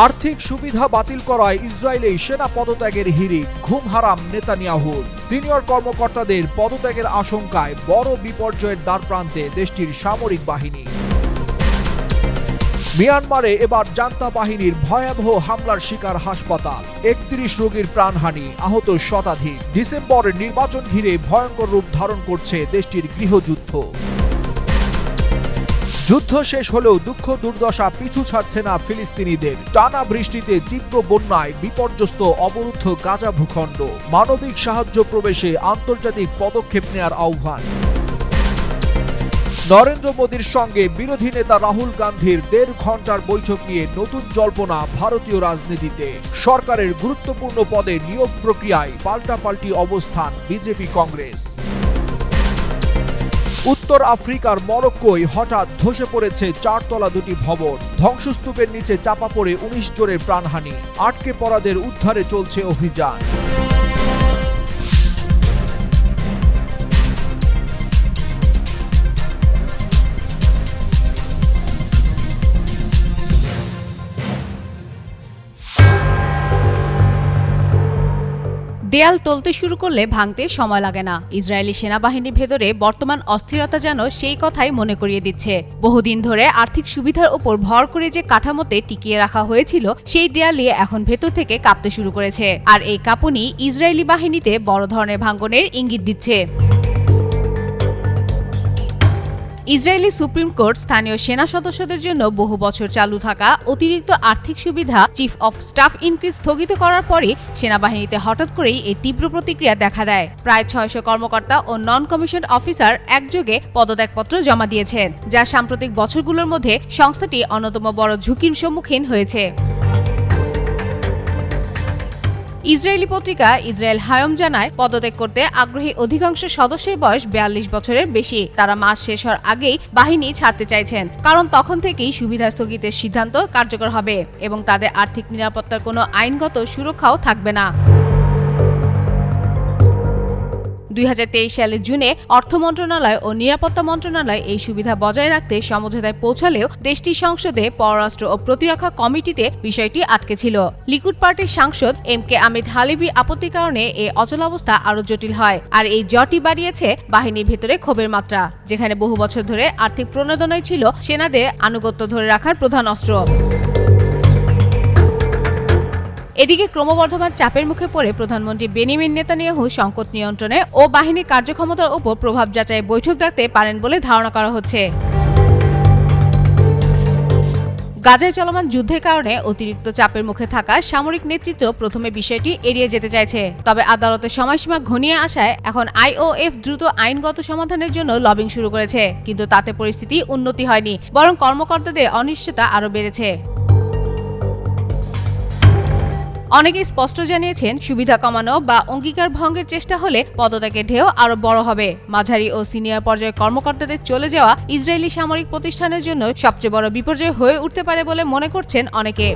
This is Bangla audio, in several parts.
আর্থিক সুবিধা বাতিল করায় ইসরায়েলে সেনা পদত্যাগের হিড়িক, ঘুম হারাম নেতানিয়াহুর। সিনিয়র কর্মকর্তাদের পদত্যাগের আশঙ্কায় বড় বিপর্যয়ের দ্বারপ্রান্তে দেশটির সামরিক বাহিনী। মিয়ানমারে এবার জান্তা বাহিনীর ভয়াবহ হামলার শিকার হাসপাতাল, ৩১ রোগীর প্রাণহানি, আহত শতাধিক। ডিসেম্বরের নির্বাচন ঘিরে ভয়ঙ্কর রূপ ধারণ করছে দেশটির গৃহযুদ্ধ। যুদ্ধ শেষ হলেও দুঃখ দুর্দশা পিছু ছাড়ছে না ফিলিস্তিনিদের। টানা বৃষ্টিতে তীব্র বন্যায় বিপর্যস্ত অবরুদ্ধ গাজা ভূখণ্ড। মানবিক সাহায্য প্রবেশে আন্তর্জাতিক পদক্ষেপ নেয়ার আহ্বান। নরেন্দ্র মোদীর সঙ্গে বিরোধী নেতা রাহুল গান্ধীর ১.৫ ঘন্টার বৈঠক নিয়ে নতুন জল্পনা ভারতীয় রাজনীতিতে। সরকারের গুরুত্বপূর্ণ পদে নিয়োগ প্রক্রিয়ায় পাল্টাপাল্টি অবস্থান বিজেপি কংগ্রেস। উত্তর আফ্রিকার মরক্কোয় হঠাৎ ধসে পড়েছে ৪ তলা দুটি ভবন। ধ্বংসস্তূপের নিচে চাপা পড়ে ১৯ জনের প্রাণহানি। আটকে পড়াদের উদ্ধারে চলছে অভিযান। দেয়াল টলতে শুরু করলে ভাঙতে সময় লাগে না। ইসরায়েলি সেনাবাহিনীর ভেতরে বর্তমান অস্থিরতা যেন সেই কথাই মনে করিয়ে দিচ্ছে। বহুদিন ধরে আর্থিক সুবিধার উপর ভর করে যে কাঠামোতে টিকিয়ে রাখা হয়েছিল, সেই দেয়ালই এখন ভেতর থেকে কাঁপতে শুরু করেছে। আর এই কাঁপুনি ইসরায়েলি বাহিনীতে বড় ধরনের ভাঙনের ইঙ্গিত দিচ্ছে। ইসরায়েলি সুপ্রিম কোর্ট স্থানীয় সেনা সদস্যদের জন্য বহু বছর চালু থাকা অতিরিক্ত আর্থিক সুবিধা চিফ অফ স্টাফ ইনক্রিজ স্থগিত করার পরই সেনাবাহিনীতে হঠাৎ করেই এই তীব্র প্রতিক্রিয়া দেখা দেয়। প্রায় ৬০০ কর্মকর্তা ও নন কমিশনড অফিসার একযোগে পদত্যাগপত্র জমা দিয়েছেন, যা সাম্প্রতিক বছরগুলোর মধ্যে সংস্থাটি অন্যতম বড় ঝুঁকির সম্মুখীন হয়েছে। ইসরায়েলি পত্রিকা ইসরায়েল হায়ম জানায়, পদত্যাগ করতে আগ্রহী অধিকাংশ সদস্যের বয়স ৪২ বছরের বেশি। তারা মাস শেষ হওয়ার আগেই বাহিনী ছাড়তে চাইছেন, কারণ তখন থেকেই সুবিধা স্থগিতের সিদ্ধান্ত কার্যকর হবে এবং তাদের আর্থিক নিরাপত্তার কোনো আইনগত সুরক্ষাও থাকবে না। ২০২৩ সালের জুনে অর্থ মন্ত্রণালয় ও নিরাপত্তা মন্ত্রণালয় এই সুবিধা বজায় রাখতে সমঝোতায় পৌঁছালেও দেশটির সংসদে পররাষ্ট্র ও প্রতিরক্ষা কমিটিতে বিষয়টি আটকে ছিল। লিকুড পার্টির সাংসদ এম.কে. আমিদ হালিবির আপত্তির কারণে এই অচলাবস্থা আরও জটিল হয়। আর এই জটই বাড়িয়েছে বাহিনীর ভেতরে ক্ষোভের মাত্রা, যেখানে বহু বছর ধরে আর্থিক প্রণোদনাই ছিল সেনাদের আনুগত্য ধরে রাখার প্রধান অস্ত্র। এদিকে ক্রমবর্ধমান চাপের মুখে পড়ে প্রধানমন্ত্রী বেনিয়ামিন নেতানিয়াহু সংকট নিয়ন্ত্রণে ও বাহিনীর কার্যক্ষমতার উপর প্রভাব যাচাই বৈঠক ডাকতে পারেন বলে ধারণা করা হচ্ছে। গাজায় চলমান যুদ্ধের কারণে অতিরিক্ত চাপের মুখে থাকা সামরিক নেতৃত্ব প্রথমে বিষয়টি এড়িয়ে যেতে চাইছে। তবে আদালতের সময়সীমা ঘনিয়ে আসায় এখন আইওএফ দ্রুত আইনগত সমাধানের জন্য লবিং শুরু করেছে, কিন্তু তাতে পরিস্থিতি উন্নতি হয়নি, বরং কর্মকর্তাদের অনিশ্চয়তা আরও বেড়েছে। অনেকেই স্পষ্ট জানিয়েছেন, সুবিধা কমানো বা অঙ্গীকার ভঙ্গের চেষ্টা হলে পদত্যাগের ঢেউ আরও বড় হবে। মাঝারি ও সিনিয়র পর্যায়ের কর্মকর্তাদের চলে যাওয়া ইসরায়েলি সামরিক প্রতিষ্ঠানের জন্য সবচেয়ে বড় বিপর্যয় হয়ে উঠতে পারে বলে মনে করছেন অনেকে।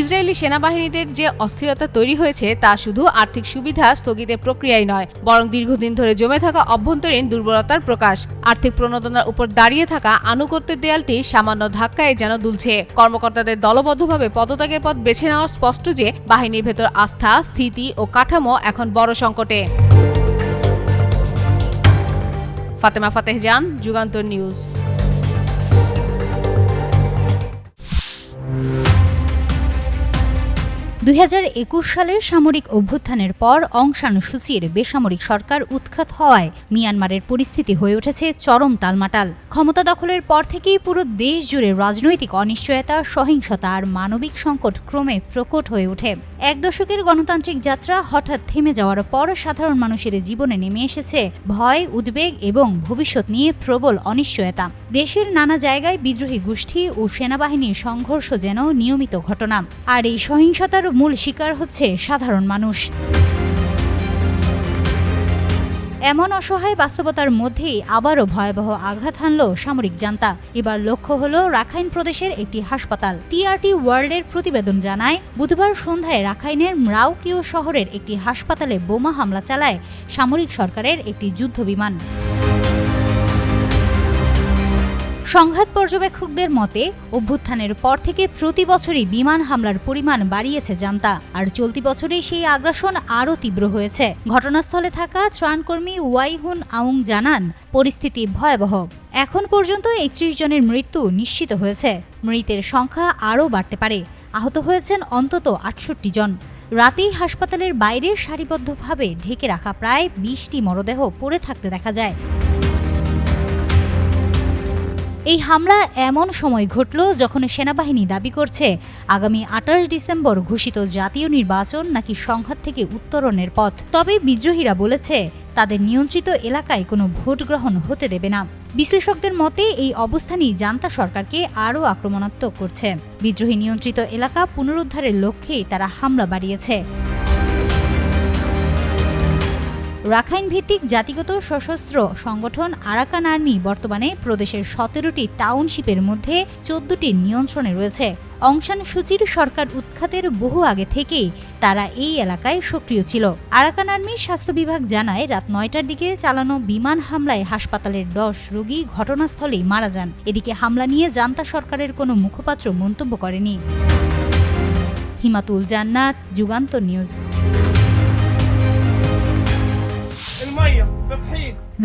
ইসরায়েলি সেনাবাহিনীদের যে অস্থিরতা তৈরি হয়েছে তা শুধু আর্থিক সুবিধা স্থগিতের প্রক্রিয়াই নয়, বরং দীর্ঘদিন ধরে জমে থাকা অভ্যন্তরীণ দুর্বলতার প্রকাশ। আর্থিক প্রণোদনার উপর দাঁড়িয়ে থাকা আনুগত্যের দেয়ালটি সামান্য ধাক্কায় যেন দুলছে। কর্মকর্তাদের দলবদ্ধভাবে পদত্যাগের পথ বেছে নেওয়া স্পষ্ট যে বাহিনীর ভেতর আস্থা, স্থিতি ও কাঠামো এখন বড় সংকটে। ফাতেমা ফাতেহজান, যুগান্তর নিউজ। ২০২১ সালের সামরিক অভ্যুত্থানের পর অং সান সূচির বেসামরিক সরকার উৎখাত হওয়ায় মিয়ানমারের পরিস্থিতি হয়ে উঠেছে চরম টালমাটাল। ক্ষমতা দখলের পর থেকেই পুরো দেশ জুড়ে রাজনৈতিক অনিশ্চয়তা, সহিংসতা আর মানবিক সংকট ক্রমে প্রকট হয়ে ওঠে। এক দশকের গণতান্ত্রিক যাত্রা হঠাৎ থেমে যাওয়ার পর সাধারণ মানুষের জীবনে নেমে এসেছে ভয়, উদ্বেগ এবং ভবিষ্যৎ নিয়ে প্রবল অনিশ্চয়তা। দেশের নানা জায়গায় বিদ্রোহী গোষ্ঠী ও সেনাবাহিনীর সংঘর্ষ যেন নিয়মিত ঘটনা, আর এই সহিংসতার মূল শিকার হচ্ছে সাধারণ মানুষ। এমন অসহায় বাস্তবতার মধ্যেই আবারও ভয়াবহ আঘাত হানল সামরিক জান্তা। এবার লক্ষ্য হলো রাখাইন প্রদেশের একটি হাসপাতাল। টিআরটি ওয়ার্ল্ডের প্রতিবেদন জানায়, বুধবার সন্ধ্যায় রাখাইনের ম্রাউকিও শহরের একটি হাসপাতালে বোমা হামলা চালায় সামরিক সরকারের একটি যুদ্ধবিমান। সংঘাত পর্যবেক্ষকদের মতে অভ্যুত্থানের পর থেকে প্রতি বছরই বিমান হামলার পরিমাণ বাড়িয়েছে জান্তা, আর চলতি বছরেই সেই আগ্রাসন আরও তীব্র হয়েছে। ঘটনাস্থলে থাকা ত্রাণকর্মী ওয়াইহুন আউং জানান, পরিস্থিতি ভয়াবহ। এখন পর্যন্ত 31 জনের মৃত্যু নিশ্চিত হয়েছে। মৃতের সংখ্যা আরও বাড়তে পারে। আহত হয়েছেন অন্তত 68 জন। রাতেই হাসপাতালের বাইরে সারিবদ্ধভাবে ঢেকে রাখা প্রায় 20টি মরদেহ পড়ে থাকতে দেখা যায়। এই হামলা এমন সময় ঘটল যখন সেনাবাহিনী দাবি করছে আগামী 28 ডিসেম্বর ঘোষিত জাতীয় নির্বাচন নাকি সংঘাত থেকে উত্তরণের পথ। তবে বিদ্রোহীরা বলেছে তাদের নিয়ন্ত্রিত এলাকায় কোনো ভোট গ্রহণ হতে দেবে না। বিশ্লেষকদের মতে এই অবস্থানই জান্তা সরকারকে আরও আক্রমণাত্মক করছে। বিদ্রোহী নিয়ন্ত্রিত এলাকা পুনরুদ্ধারের লক্ষ্যেই তারা হামলা বাড়িয়েছে। রাখাইন ভিত্তিক জাতিগত সশস্ত্র সংগঠন আরাকান আর্মি বর্তমানে প্রদেশের 17টি টাউনশিপের মধ্যে 14টির নিয়ন্ত্রণে রয়েছে। অং সান সুচির সরকার উৎখাতের বহু আগে থেকেই তারা এই এলাকায় সক্রিয় ছিল। আরাকান আর্মির স্বাস্থ্য বিভাগ জানায়, রাত 9টার দিকে চালানো বিমান হামলায় হাসপাতালের 10 রোগী ঘটনাস্থলেই মারা যান। এদিকে হামলা নিয়ে জান্তা সরকারের কোনো মুখপাত্র মন্তব্য করেনি। হিমাতুল জান্নাত, যুগান্তর নিউজ।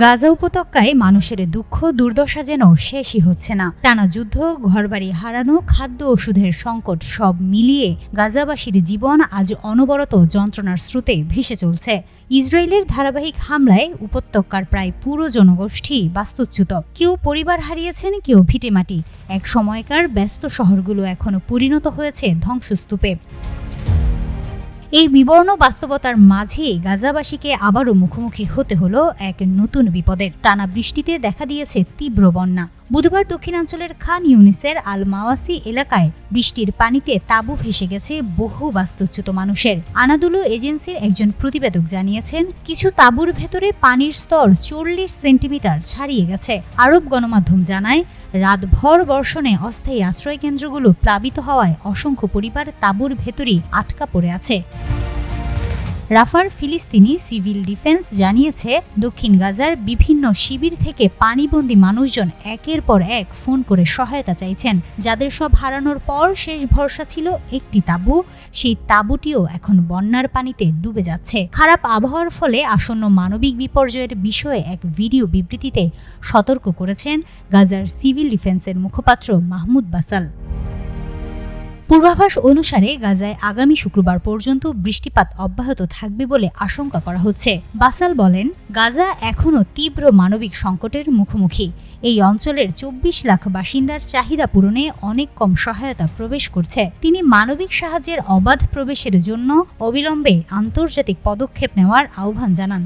গাজা উপত্যকায় মানুষের দুঃখ দুর্দশা যেন শেষই হচ্ছে না। টানা যুদ্ধ, ঘরবাড়ি হারানো, খাদ্য ওষুধের সংকট সব মিলিয়ে গাজাবাসীর জীবন আজ অনবরত যন্ত্রণার স্রোতে ভেসে চলছে। ইসরায়েলের ধারাবাহিক হামলায় উপত্যকার প্রায় পুরো জনগোষ্ঠী বাস্তুচ্যুত। কেউ পরিবার হারিয়েছেন, কেউ ভিটেমাটি। এক সময়কার ব্যস্ত শহরগুলো এখনো পরিণত হয়েছে ধ্বংসস্তূপে। এই বিবর্ণ বাস্তবতার মাঝে গাজাবাসীকে আবারও মুখোমুখি হতে হলো এক নতুন বিপদের। টানা বৃষ্টিতে দেখা দিয়েছে তীব্র বন্যা। বুধবার দক্ষিণাঞ্চলের খান ইউনিসের আল মাওয়াসি এলাকায় বৃষ্টির পানিতে তাঁবু ভেসে গেছে বহু বাস্তুচ্যুত মানুষের। আনাদুলু এজেন্সির একজন প্রতিবেদক জানিয়েছেন, কিছু তাঁবুর ভেতরে পানির স্তর 40 সেন্টিমিটার ছাড়িয়ে গেছে। আরব গণমাধ্যম জানায়, রাতভর বর্ষণে অস্থায়ী আশ্রয়কেন্দ্রগুলো প্লাবিত হওয়ায় অসংখ্য পরিবার তাঁবুর ভেতরেই আটকা পড়ে আছে। রাফার ফিলিস্তিনি সিভিল ডিফেন্স জানিয়েছে, দক্ষিণ গাজার বিভিন্ন শিবির থেকে পানিবন্দী মানুষজন একের পর এক ফোন করে সহায়তা চাইছেন। যাদের সব হারানোর পর শেষ ভরসা ছিল একটি তাঁবু, সেই তাঁবুটিও এখন বন্যার পানিতে ডুবে যাচ্ছে। খারাপ আবহাওয়ার ফলে আসন্ন মানবিক বিপর্যয়ের বিষয়ে এক ভিডিও বিবৃতিতে সতর্ক করেছেন গাজার সিভিল ডিফেন্সের মুখপাত্র মাহমুদ বাসাল। পূর্বাভাস অনুসারে গাজায় আগামী শুক্রবার পর্যন্ত বৃষ্টিপাত অব্যাহত থাকবে বলে আশঙ্কা করা হচ্ছে। বাসাল বলেন, গাজা এখনও তীব্র মানবিক সংকটের মুখোমুখি। এই অঞ্চলের 24 লাখ বাসিন্দার চাহিদা পূরণে অনেক কম সহায়তা প্রবেশ করছে। তিনি মানবিক সাহায্যের অবাধ প্রবেশের জন্য অবিলম্বে আন্তর্জাতিক পদক্ষেপ নেওয়ার আহ্বান জানান।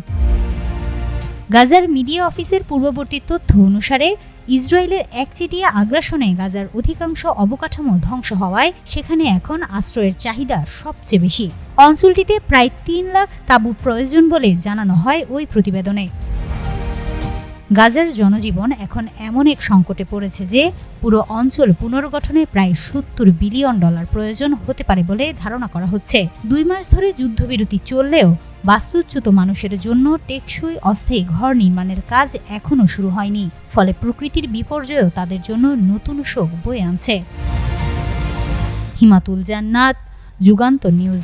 গাজার মিডিয়া অফিসের পূর্ববর্তী তথ্য অনুসারে ইসরায়েলের একচেটিয়া আগ্রাসনে গাজার অধিকাংশ অবকাঠামো ধ্বংস হওয়ায় সেখানে এখন আশ্রয়ের চাহিদা সবচেয়ে বেশি। অঞ্চলটিতে প্রায় 3 লাখ তাঁবু প্রয়োজন বলে জানানো হয় ওই প্রতিবেদনে। গাজার জনজীবন এখন এমন এক সংকটে পড়েছে যে পুরো অঞ্চল পুনর্গঠনে প্রায় $70 বিলিয়ন প্রয়োজন হতে পারে বলে ধারণা করা হচ্ছে। 2 মাস ধরে যুদ্ধবিরতি চললেও বাস্তুচ্যুত মানুষের জন্য টেকসই অস্থায়ী ঘর নির্মাণের কাজ এখনও শুরু হয়নি। ফলে প্রকৃতির বিপর্যয়ও তাদের জন্য নতুন শোক বয়ে আনছে। হিমাতুল জান্নাত, যুগান্তর নিউজ।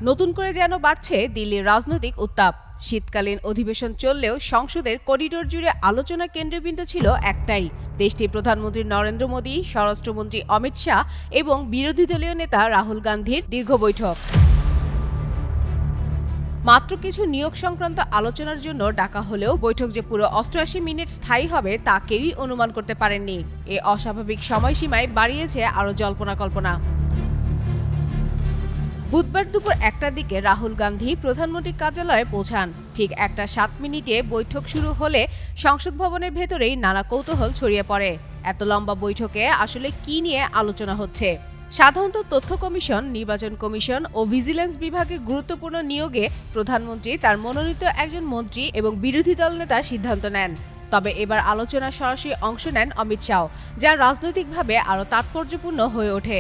নতুন করে যেন বাড়ছে দিল্লির রাজনৈতিক উত্তাপ। শীতকালীন অধিবেশন চললেও সংসদের করিডোর জুড়ে আলোচনা কেন্দ্রবিন্দু ছিল একটাই, দেশটির প্রধানমন্ত্রী নরেন্দ্র মোদী, স্বরাষ্ট্রমন্ত্রী অমিত শাহ এবং বিরোধী দলীয় নেতা রাহুল গান্ধীর দীর্ঘ বৈঠক। মাত্র কিছু নিয়োগ সংক্রান্ত আলোচনার জন্য ডাকা হলেও বৈঠক যে পুরো 88 মিনিট স্থায়ী হবে তা কেউই অনুমান করতে পারেননি। এই অস্বাভাবিক সময়সীমায় বাড়িয়েছে আরও জল্পনা কল্পনা। বুধবার দুপুর 1টার দিকে রাহুল গান্ধী প্রধানমন্ত্রীর কার্যালয়ে পৌঁছান। ঠিক 1:07 বৈঠক শুরু হলে সংসদ ভবনের ভেতরেই নানা কৌতূহল ছড়িয়ে পড়ে। এত লম্বা বৈঠকে আসলে কি নিয়ে আলোচনা হচ্ছে? সাধারণত তথ্য কমিশন, নির্বাচন কমিশন ও ভিজিল্যান্স বিভাগের গুরুত্বপূর্ণ নিয়োগে প্রধানমন্ত্রী, তার মনোনীত একজন মন্ত্রী এবং বিরোধী দল নেতা সিদ্ধান্ত নেন। তবে এবার আলোচনা সরাসরি অংশ নেন অমিত শাহ, যা রাজনৈতিকভাবে আরও তাৎপর্যপূর্ণ হয়ে ওঠে।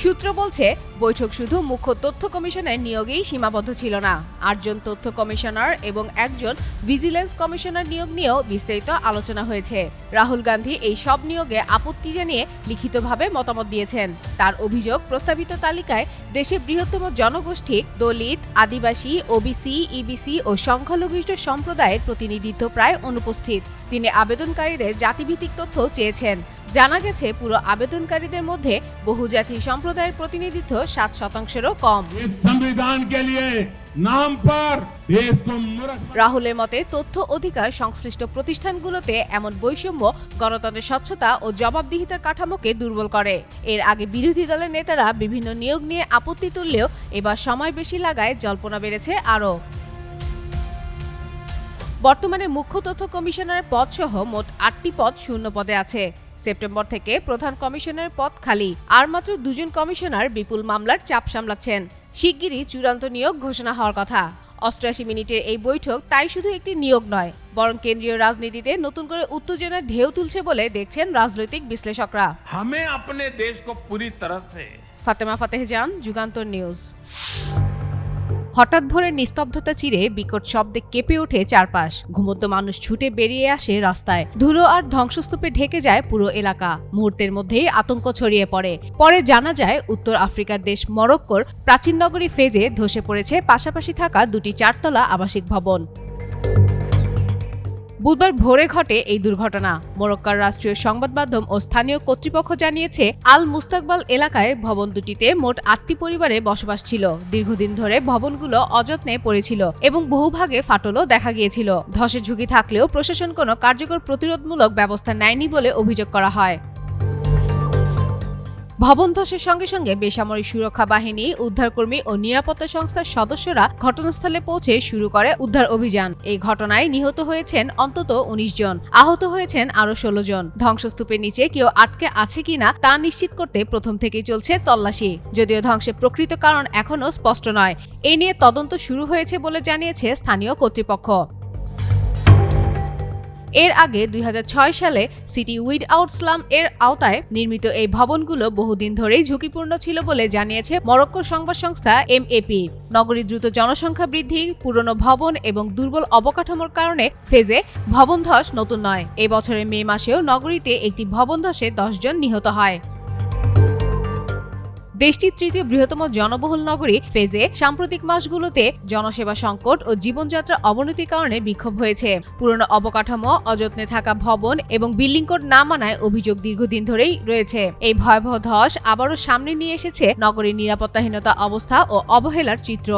সূত্র বলছে, বৈঠক শুধু মুখ্য তথ্য কমিশনের নিয়োগেই সীমাবদ্ধ ছিল না। ৮ জন তথ্য কমিশনার এবং 1 জন ভিজিল্যান্স কমিশনার নিয়োগ নিয়েও বিস্তারিত আলোচনা হয়েছে। রাহুল গান্ধী এই সব নিয়োগে আপত্তি জানিয়ে লিখিতভাবে মতামত দিয়েছেন। তার অভিযোগ, প্রস্তাবিত তালিকায় দেশের বৃহত্তম জনগোষ্ঠী দলিত, আদিবাসী, ওবিসি, ইবিসি ও সংখ্যালঘিষ্ঠ সম্প্রদায়ের প্রতিনিধিত্ব প্রায় অনুপস্থিত। তিনি আবেদনকারীদের জাতিভিত্তিক তথ্য চেয়েছেন। জানা গেছে, পুরো আবেদনকারীদের মধ্যে বহুজাতি সম্প্রদায়ের প্রতিনিধিত্ব 7%-এরও কম। রাহুলের মতে, তথ্য অধিকার সংশ্লিষ্ট প্রতিষ্ঠানগুলোতে এমন বৈষম্য গণতন্ত্রের স্বচ্ছতা ও জবাবদিহিতার কাঠামোকে দুর্বল করে। এর আগে বিরোধী দলের নেতারা বিভিন্ন নিয়োগ নিয়ে আপত্তি তুললেও এবার সময় বেশি লাগায় জল্পনা বেড়েছে আরও। বর্তমানে মুখ্য তথ্য কমিশনারের পদ সহ মোট 8টি পদ শূন্য পদে আছে। সেপ্টেম্বর থেকে প্রধান কমিশনারের পদ খালি, আর মাত্র 2 জন কমিশনার বিপুল মামলার চাপ সামলাচ্ছেন। শিগগিরই চূড়ান্ত নিয়োগ ঘোষণা হওয়ার কথা। 88 মিনিটের এই বৈঠক তাই শুধু একটি নিয়োগ নয়, বরং কেন্দ্রীয় রাজনীতিতে নতুন করে উত্তেজনার ঢেউ তুলছে বলে দেখছেন রাজনৈতিক বিশ্লেষকরা। हमें अपने देश को पूरी तरह से ফাতেমা ফাতেহজান, যুগান্তর নিউজ। হঠাৎ ভোরের নিস্তব্ধতা চিরে বিকট শব্দে কেঁপে ওঠে চারপাশ। ঘুমন্ত মানুষ ছুটে বেরিয়ে আসে রাস্তায়। ধুলো আর ধ্বংসস্তূপে ঢেকে যায় পুরো এলাকা। মুহূর্তের মধ্যেই আতঙ্ক ছড়িয়ে পরে জানা যায়, উত্তর আফ্রিকার দেশ মরক্কোর প্রাচীন নগরী ফেজে ধসে পড়েছে পাশাপাশি থাকা 2টি 4তলা আবাসিক ভবন। বুধবার ভোরে ঘটে এই দুর্ঘটনা। মরক্কোর রাষ্ট্রীয় সংবাদ মাধ্যম ও স্থানীয় কর্তৃপক্ষ জানিয়েছে, আল মুস্তাকবাল এলাকায় ভবন দুটিতে মোট 8টি পরিবারের বসবাস ছিল। দীর্ঘদিন ধরে ভবনগুলো অযত্নে পড়েছিল এবং বহুভাগে ফাটলও দেখা গিয়েছিল। ধসের ঝুঁকি থাকলেও প্রশাসন কোনো কার্যকর প্রতিরোধমূলক ব্যবস্থা নেয়নি বলে অভিযোগ করা হয়। ভবন ধসের সঙ্গে সঙ্গে বেসামরিক সুরক্ষা বাহিনী, উদ্ধারকর্মী ও নিরাপত্তা সংস্থার সদস্যরা ঘটনাস্থলে পৌঁছে শুরু করে উদ্ধার অভিযান। এই ঘটনায় নিহত হয়েছেন অন্তত 19 জন, আহত হয়েছেন আরও 16 জন। ধ্বংসস্তূপের নিচে কেউ আটকে আছে কিনা তা নিশ্চিত করতে প্রথম থেকেই চলছে তল্লাশি। যদিও ধ্বংসের প্রকৃত কারণ এখনও স্পষ্ট নয়। এ নিয়ে তদন্ত শুরু হয়েছে বলে জানিয়েছে স্থানীয় কর্তৃপক্ষ। এর আগে 2006 সালে সিটি উইদআউট স্লাম এর আওতায় নির্মিত এই ভবনগুলো বহুদিন ধরেই ঝুঁকিপূর্ণ ছিল বলে জানিয়েছে মরক্কোর সংবাদ সংস্থা এমএপি। নগরীর দ্রুত জনসংখ্যা বৃদ্ধি, পুরনো ভবন এবং দুর্বল অবকাঠামোর কারণে ফেজে ভবন ধস নতুন নয়। এই বছরের মে মাসেও নগরীতে একটি ভবন ধসে 10 জন নিহত হয়। দেশটির 3য় বৃহত্তম জনবহুল নগরী ফেজে সাম্প্রতিক মাসগুলোতে জনসেবা সংকট ও জীবনযাত্রার অবনতির কারণে বিক্ষোভ হয়েছে। পুরনো অবকাঠামো, অযত্নে থাকা ভবন এবং বিল্ডিং কোড না মানায় অভিযোগ দীর্ঘদিন ধরেই রয়েছে। এই ভয়াবহ ধস আবারও সামনে নিয়ে এসেছে নগরীর নিরাপত্তাহীনতা অবস্থা ও অবহেলার চিত্র।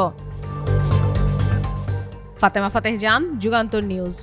ফাতেমা ফাতেহজান, যুগান্তর নিউজ।